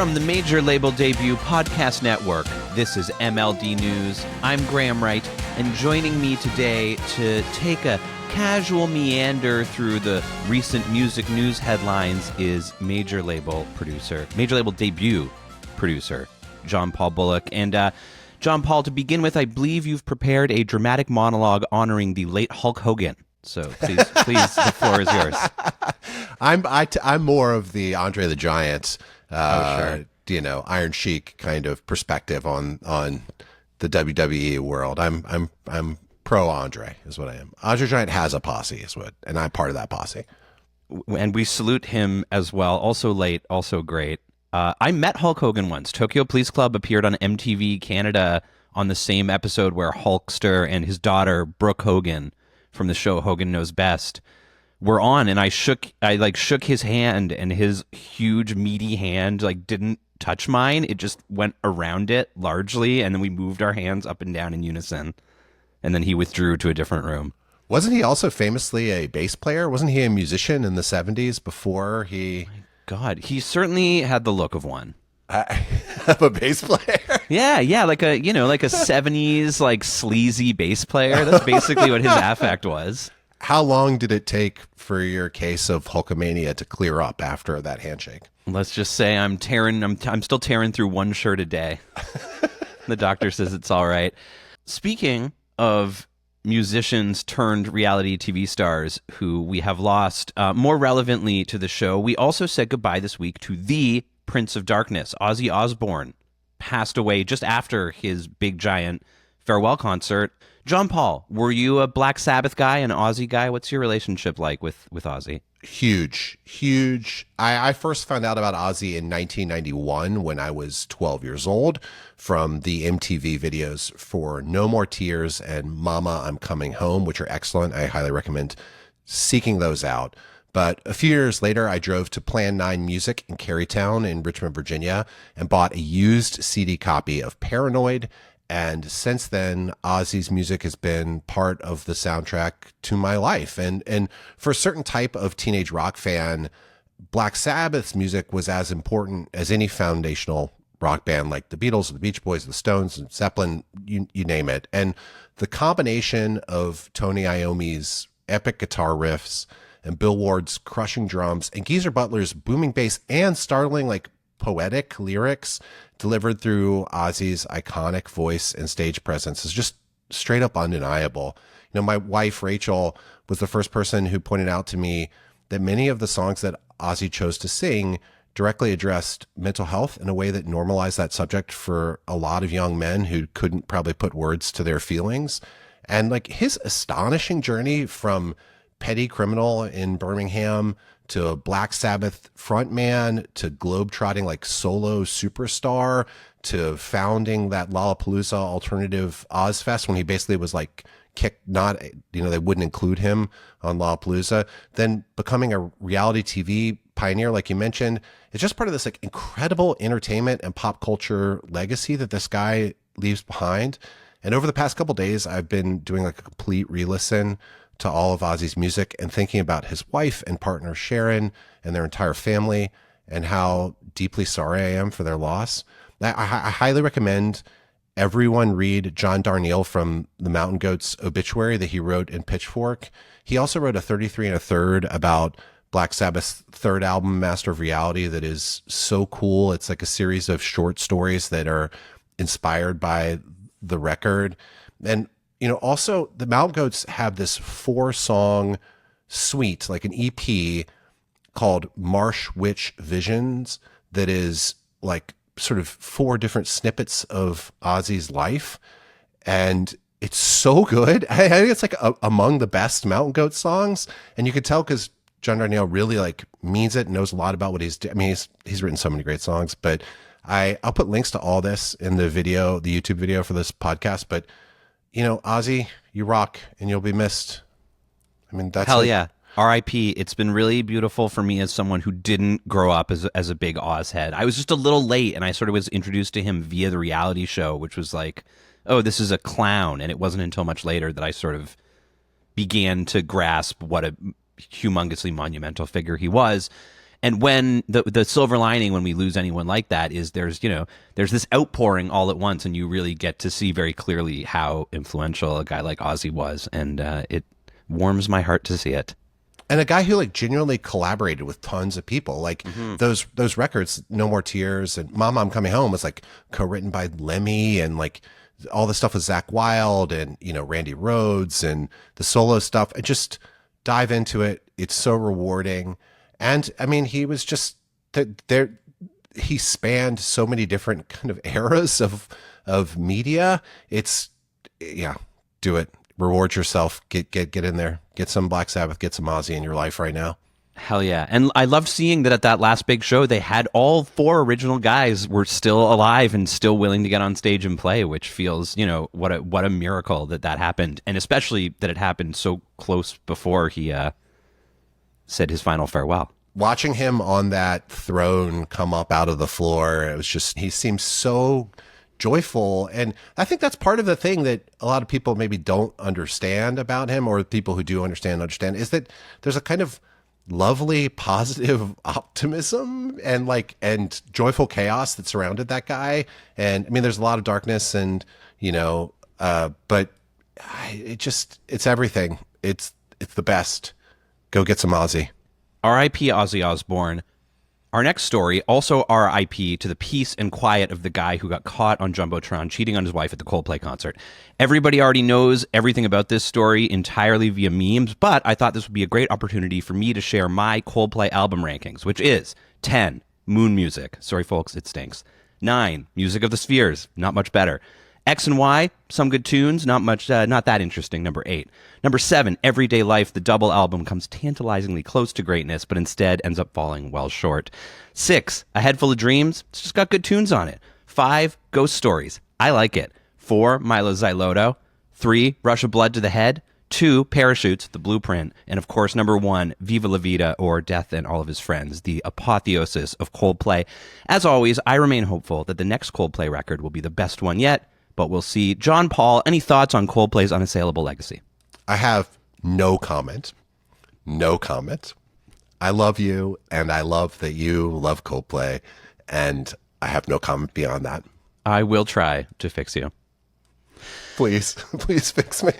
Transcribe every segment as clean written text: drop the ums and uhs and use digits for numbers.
From the Major Label Debut Podcast Network, this is MLD News. I'm Graham Wright, and joining me today to take a casual meander through the recent music news headlines is Major Label Debut producer, John Paul Bullock. And John Paul, to begin with, I believe you've prepared a dramatic monologue honoring the late Hulk Hogan. So please, the floor is yours. I'm more of the Andre the Giant, Sure. Iron Sheik kind of perspective on the WWE world. I'm pro Andre is what I am. Andre the Giant has a posse and I'm part of that posse. And we salute him as well. Also late, also great. I met Hulk Hogan once. Tokyo Police Club appeared on MTV Canada on the same episode where Hulkster and his daughter Brooke Hogan from the show Hogan Knows Best were on, and I shook his hand, and his huge meaty hand didn't touch mine. It just went around it largely, and then we moved our hands up and down in unison, and then he withdrew to a different room. Wasn't he also famously a bass player? Wasn't he a musician in the 70s before he... God, he certainly had the look of one. Of a bass player? Yeah, like a 70s sleazy bass player. That's basically what his affect was. How long did it take for your case of Hulkamania to clear up after that handshake? Let's just say I'm still tearing through one shirt a day. The doctor says it's all right. Speaking of musicians turned reality TV stars who we have lost, more relevantly to the show, we also said goodbye this week to the Prince of Darkness. Ozzy Osbourne passed away just after his big giant farewell concert. John Paul, were you a Black Sabbath guy, an Ozzy guy? What's your relationship like with Ozzy? Huge. I first found out about Ozzy in 1991 when I was 12 years old from the MTV videos for No More Tears and Mama, I'm Coming Home, which are excellent. I highly recommend seeking those out. But a few years later, I drove to Plan 9 Music in Carytown in Richmond, Virginia, and bought a used CD copy of Paranoid. And since then, Ozzy's music has been part of the soundtrack to my life. And for a certain type of teenage rock fan, Black Sabbath's music was as important as any foundational rock band like the Beatles, the Beach Boys, the Stones, and Zeppelin, you name it. And the combination of Tony Iommi's epic guitar riffs and Bill Ward's crushing drums and Geezer Butler's booming bass and startling poetic lyrics delivered through Ozzy's iconic voice and stage presence is just straight up undeniable. My wife, Rachel, was the first person who pointed out to me that many of the songs that Ozzy chose to sing directly addressed mental health in a way that normalized that subject for a lot of young men who couldn't probably put words to their feelings. And his astonishing journey from petty criminal in Birmingham to a Black Sabbath frontman, to globetrotting solo superstar, to founding that Lollapalooza alternative Ozfest when he basically was kicked, they wouldn't include him on Lollapalooza, then becoming a reality TV pioneer, like you mentioned. It's just part of this incredible entertainment and pop culture legacy that this guy leaves behind. And over the past couple days, I've been doing a complete re-listen to all of Ozzy's music and thinking about his wife and partner Sharon and their entire family and how deeply sorry I am for their loss. I highly recommend everyone read John Darnielle from the Mountain Goats obituary that he wrote in Pitchfork. He also wrote a 33 1/3 about Black Sabbath's third album, Master of Reality, that is so cool. It's a series of short stories that are inspired by the record. And also the Mountain Goats have this 4-song suite, an EP called Marsh Witch Visions that is sort of 4 different snippets of Ozzy's life. And it's so good. I think it's among the best Mountain Goat songs. And you could tell because John Darnielle really means it and knows a lot about what he's doing. I mean, he's written so many great songs, but I'll put links to all this in the YouTube video for this podcast. But Ozzy, you rock and you'll be missed. I mean, that's hell yeah. R.I.P. It's been really beautiful for me as someone who didn't grow up as a big Oz head. I was just a little late, and I sort of was introduced to him via the reality show, which was oh, this is a clown. And it wasn't until much later that I sort of began to grasp what a humongously monumental figure he was. And when the silver lining when we lose anyone like that is there's this outpouring all at once, and you really get to see very clearly how influential a guy like Ozzy was, and it warms my heart to see it. And a guy who like genuinely collaborated with tons of people, like those records, No More Tears and Mama, I'm Coming Home was like co-written by Lemmy, and like all the stuff with Zakk Wylde and, Randy Rhoads and the solo stuff. And just dive into it. It's so rewarding. And I mean, he was just there. He spanned so many different kind of eras of media. Do it. Reward yourself. Get in there. Get some Black Sabbath. Get some Ozzy in your life right now. Hell yeah. And I loved seeing that at that last big show, they had all 4 original guys were still alive and still willing to get on stage and play, which feels, what a miracle that happened. And especially that it happened so close before he said his final farewell. Watching him on that throne come up out of the floor, it was just, he seemed so joyful. And I think that's part of the thing that a lot of people maybe don't understand about him, or people who do understand, is that there's a kind of lovely, positive optimism and joyful chaos that surrounded that guy. And I mean, there's a lot of darkness and, but it's everything. It's the best. Go get some Ozzy. R.I.P. Ozzy Osbourne. Our next story, also R.I.P. to the peace and quiet of the guy who got caught on Jumbotron cheating on his wife at the Coldplay concert. Everybody already knows everything about this story entirely via memes, but I thought this would be a great opportunity for me to share my Coldplay album rankings, which is 10, Moon Music. Sorry, folks, it stinks. 9, Music of the Spheres. Not much better. X and Y, some good tunes, not that interesting, number 8. Number 7, Everyday Life, the double album, comes tantalizingly close to greatness, but instead ends up falling well short. 6, A Head Full of Dreams, it's just got good tunes on it. 5, Ghost Stories, I like it. 4, Milo Xyloto. 3, Rush of Blood to the Head. 2, Parachutes, the blueprint. And of course, number 1, Viva La Vida, or Death and All of His Friends, the apotheosis of Coldplay. As always, I remain hopeful that the next Coldplay record will be the best one yet, but we'll see. John Paul, any thoughts on Coldplay's unassailable legacy? I have no comment. No comment. I love you, and I love that you love Coldplay, and I have no comment beyond that. I will try to fix you. Please fix me.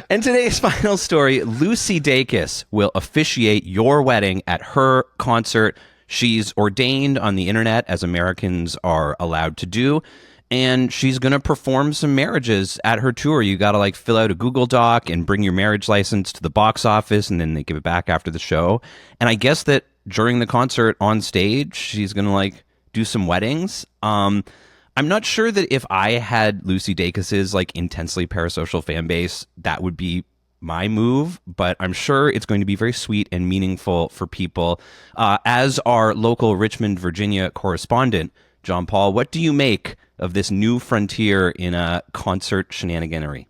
And today's final story, Lucy Dacus will officiate your wedding at her concert. She's ordained on the internet, as Americans are allowed to do. And she's going to perform some marriages at her tour. You got to fill out a Google Doc and bring your marriage license to the box office, and then they give it back after the show. And I guess that during the concert on stage, she's going to do some weddings. I'm not sure that if I had Lucy Dacus's intensely parasocial fan base, that would be my move, but I'm sure it's going to be very sweet and meaningful for people. As our local Richmond, Virginia correspondent, John Paul, what do you make of this new frontier in a concert shenaniganery?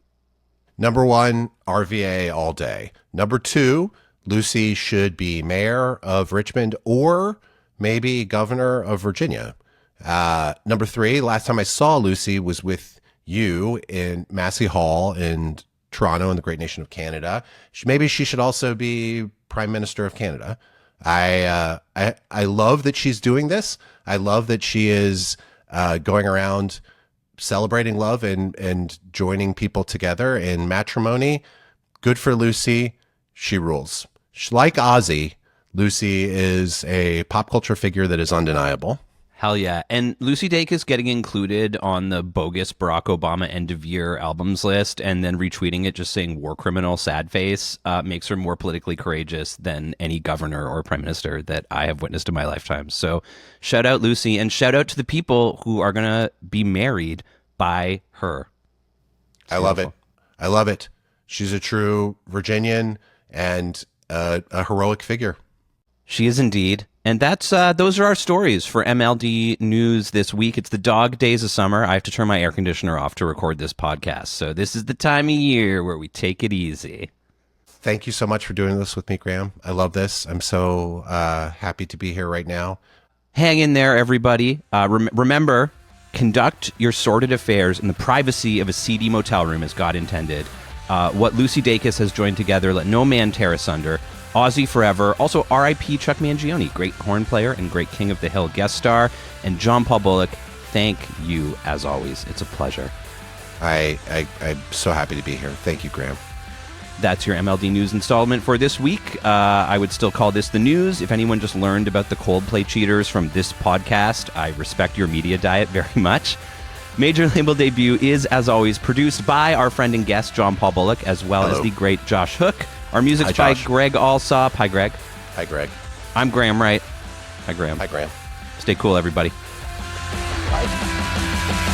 Number 1, RVA all day. Number 2, Lucy should be mayor of Richmond or maybe governor of Virginia. Number 3, last time I saw Lucy was with you in Massey Hall in Toronto in the great nation of Canada. Maybe she should also be Prime Minister of Canada. I love that she's doing this. I love that she is going around celebrating love and joining people together in matrimony. Good for Lucy. She rules. Like Ozzy, Lucy is a pop culture figure that is undeniable. Hell yeah. And Lucy Dacus getting included on the bogus Barack Obama end of year albums list and then retweeting it just saying war criminal sad face makes her more politically courageous than any governor or prime minister that I have witnessed in my lifetime. So shout out Lucy, and shout out to the people who are going to be married by her. I love it. I love it. She's a true Virginian and a heroic figure. She is indeed. And that's those are our stories for MLD News this week. It's the dog days of summer. I have to turn my air conditioner off to record this podcast. So this is the time of year where we take it easy. Thank you so much for doing this with me, Graham. I love this. I'm so happy to be here right now. Hang in there, everybody. Remember, conduct your sordid affairs in the privacy of a seedy motel room as God intended. What Lucy Dacus has joined together, let no man tear asunder. Ozzy forever. Also, R.I.P. Chuck Mangione, great horn player and great King of the Hill guest star. And John Paul Bullock, thank you as always. It's a pleasure. I'm so happy to be here. Thank you, Graham. That's your MLD News installment for this week. I would still call this the news. If anyone just learned about the Coldplay cheaters from this podcast, I respect your media diet very much. Major Label Debut is, as always, produced by our friend and guest, John Paul Bullock, as well as the great Josh Hook. Our music's by Greg Alsop. Hi, Greg. Hi, Greg. I'm Graham Wright. Hi, Graham. Hi, Graham. Stay cool, everybody. Bye.